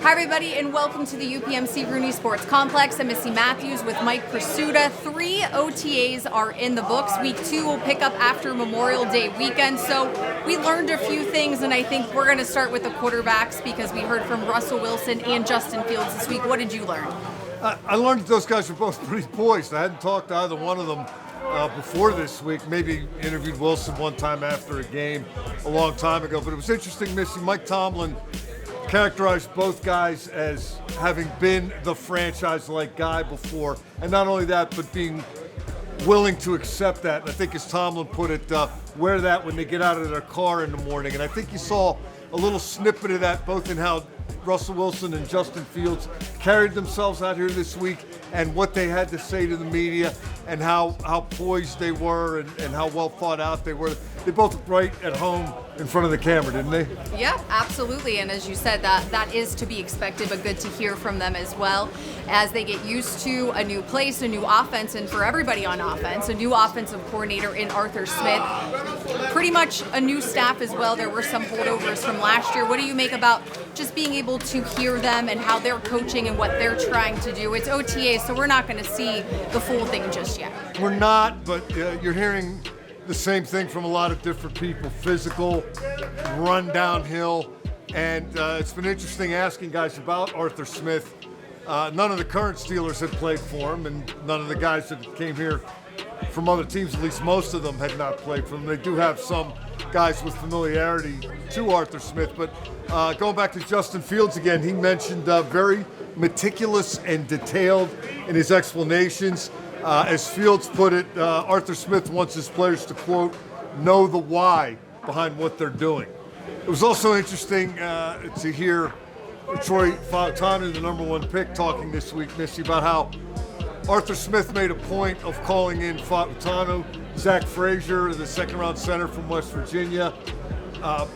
Hi everybody and welcome to the UPMC Rooney Sports Complex. I'm Missi Matthews with Mike Prisuta. 3 OTAs are in the books. Week 2 will pick up after Memorial Day weekend. So we learned a few things, and I think we're going to start with the quarterbacks because we heard from Russell Wilson and Justin Fields this week. What did you learn? I learned that those guys were both pretty poised. I hadn't talked to either one of them before this week. Maybe interviewed Wilson one time after a game a long time ago. But it was interesting, Missy. Mike Tomlin characterized both guys as having been the franchise-like guy before. And not only that, but being willing to accept that. And I think, as Tomlin put it, wear that when they get out of their car in the morning. And I think you saw a little snippet of that both in how Russell Wilson and Justin Fields carried themselves out here this week and what they had to say to the media and how poised they were and how well thought out they were. They both looked right at home in front of the camera, didn't they? Yeah, absolutely. And as you said, that is to be expected, but good to hear from them as well as they get used to a new place, a new offense, and for everybody on offense, a new offensive coordinator in Arthur Smith. Pretty much a new staff as well. There were some holdovers from last year. What do you make about just being able to hear them and how they're coaching and what they're trying to do? It's OTA, so we're not going to see the full thing just yet. We're not, but you're hearing the same thing from a lot of different people. Physical, run downhill, and it's been interesting asking guys about Arthur Smith. None of the current Steelers had played for him, and none of the guys that came here from other teams, at least most of them, had not played for him. They do have some guys with familiarity to Arthur Smith, but going back to Justin Fields again, he mentioned very meticulous and detailed in his explanations. As Fields put it, Arthur Smith wants his players to, quote, know the why behind what they're doing. It was also interesting to hear Troy Fautanu, the number 1 pick, talking this week, Missy, about how Arthur Smith made a point of calling in Fautanu, Zach Frazier, the second-round center from West Virginia,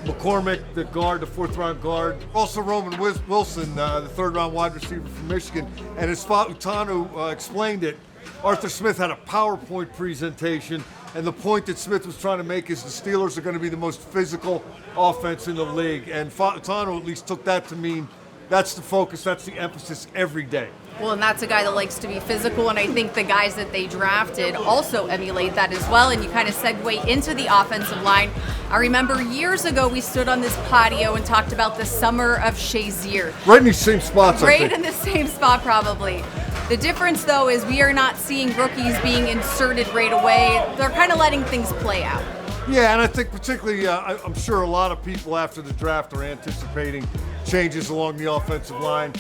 McCormick, the guard, the 4th-round guard, also Roman Wilson, the 3rd-round wide receiver from Michigan. And as Fautanu explained it, Arthur Smith had a PowerPoint presentation, and the point that Smith was trying to make is the Steelers are going to be the most physical offense in the league. And Fautanu at least took that to mean that's the focus, that's the emphasis every day. Well, and that's a guy that likes to be physical, and I think the guys that they drafted also emulate that as well, and you kind of segue into the offensive line. I remember years ago we stood on this patio and talked about the summer of Shazier. Right in these same spots, I think. Right in the same spot, probably. The difference, though, is we are not seeing rookies being inserted right away. They're kind of letting things play out. Yeah, and I think particularly, I'm sure a lot of people after the draft are anticipating changes along the offensive line.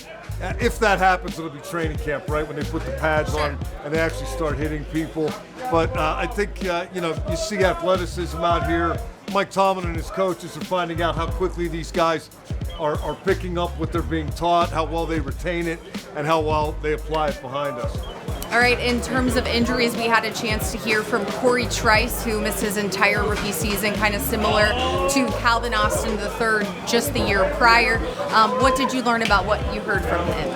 If that happens, it'll be training camp, right, when they put the pads on and they actually start hitting people. But I think, you see athleticism out here. Mike Tomlin and his coaches are finding out how quickly these guys are picking up what they're being taught, how well they retain it, and how well they apply it behind us. All right, in terms of injuries, we had a chance to hear from Corey Trice, who missed his entire rookie season, kind of similar to Calvin Austin III just the year prior. What did you learn about what you heard from him?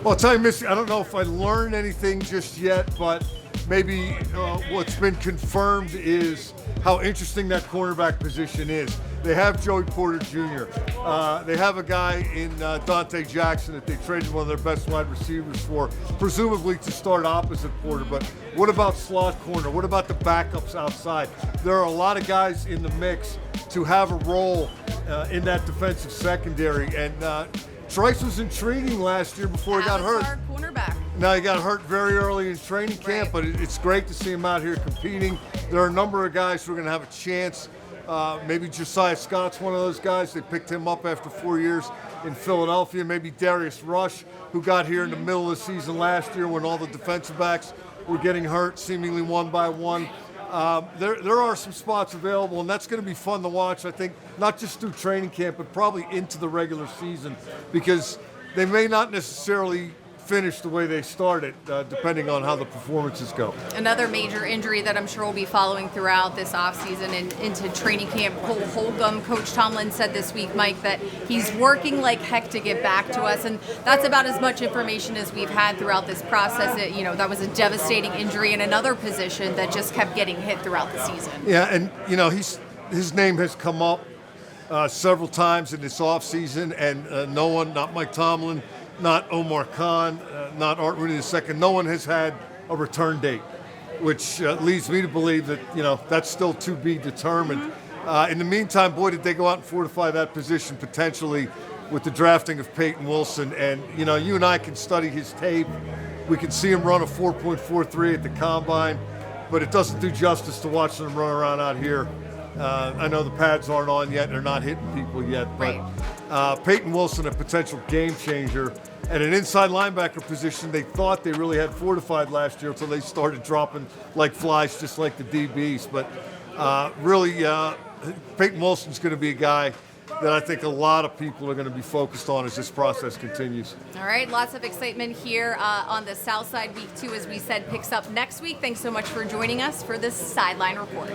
Well, I'll tell you, Missy, I don't know if I learned anything just yet, but maybe what's been confirmed is how interesting that cornerback position is. They have Joey Porter Jr. They have a guy in Dante Jackson that they traded one of their best wide receivers for, presumably to start opposite Porter. But what about slot corner? What about the backups outside? There are a lot of guys in the mix to have a role in that defensive secondary. And Trice was intriguing last year before he got hurt. Cornerback. Now, he got hurt very early in training camp, but it's great to see him out here competing. There are a number of guys who are going to have a chance. Maybe Josiah Scott's one of those guys. They picked him up after 4 years in Philadelphia. Maybe Darius Rush, who got here in the middle of the season last year when all the defensive backs were getting hurt, seemingly one by one. There are some spots available, and that's going to be fun to watch, I think, not just through training camp, but probably into the regular season, because they may not necessarily finish the way they started, depending on how the performances go. Another major injury that I'm sure will be following throughout this offseason and into training camp. Cole Holcomb, Coach Tomlin said this week, Mike, that he's working like heck to get back to us, and that's about as much information as we've had throughout this process. That was a devastating injury in another position that just kept getting hit throughout the season. Yeah, and his name has come up several times in this offseason, and no one, not Mike Tomlin, not Omar Khan, not Art Rooney II, no one has had a return date, which leads me to believe that, that's still to be determined. In the meantime, boy, did they go out and fortify that position potentially with the drafting of Peyton Wilson. And, you and I can study his tape. We can see him run a 4.43 at the Combine, but it doesn't do justice to watching him run around out here. I know the pads aren't on yet, they're not hitting people yet, but Peyton Wilson, a potential game changer. At an inside linebacker position, they thought they really had fortified last year until they started dropping like flies, just like the DBs. But really, Peyton Wilson's going to be a guy that I think a lot of people are going to be focused on as this process continues. All right, lots of excitement here on the South Side. Week 2, as we said, picks up next week. Thanks so much for joining us for this Sideline Report.